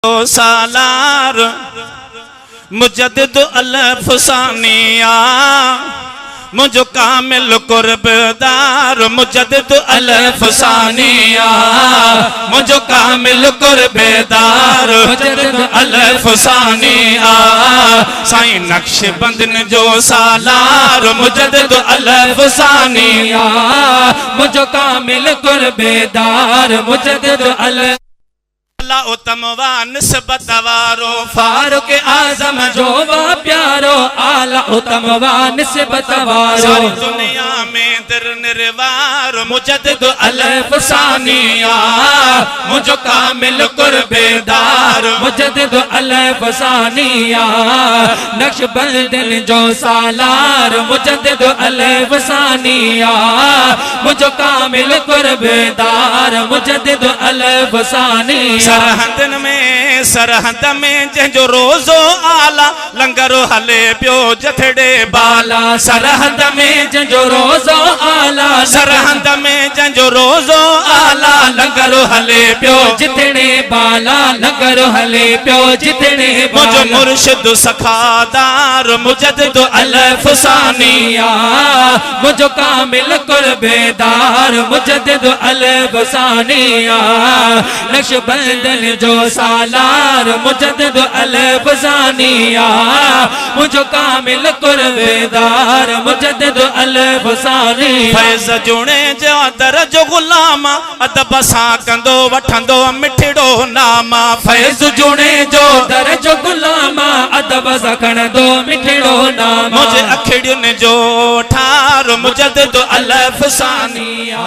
सालार मुजद्दिद अल-फसानिया मुझो कामिल कुर्बदार मुजद्दिद अल-फसानिया मुझो कामिल कुर्बदार मुजद्दिद अल-फसानिया साईं नक्शबंदन जो सालार मुजद्दिद अल-फसानिया मुझो कामिल कुर्बदार मुजद्दिद अल उतमवा निस्बत वारो फारूक आजम जो वा प्यारो आला उतमवा निस्बत वारो सारी दुनिया में दर निर्वार मुजद्दिद अल-फसानिया मुझो कामिल कुर्बदार मुजद्दिद अल-फसानिया नक्शबंदन जो सालार मुजद्दिद अल-फसानिया मुझो कामिल कुर्बदार मुजद्दिद अल-फसानिया सरहद में जंहिंजो रोज़ो आला लंगरो हले पियो जथड़े बाला सरहद में जंहिंजो रोज़ो आला सरहद में जंहिंजो रोज़ो आला लंगरो हले पियो जितने बाला लंगरो हले पियो जितने मुझो मुर्शिद सखादार मुजद्दिद अल-फसानिया मुझो कामिल कुर्बदार मुजद्दिद अल-फसानिया नक्शबंदन जो सालार मुजद्दिद अल-फसानिया मुझो कामिल कुर्बदार मुजद्दिद अल-फसानिया फैज़ जुणे जो दर जो गुलाम अदब सां कंदो वठंदो मिठड़ो नामा फैज़ जुणे जो दर जो गुलाम अदब सां खणंदो मिठड़ो नामा मुझे अखिड़ियुनि जो ठार मुजद्दिद अल-फसानिया।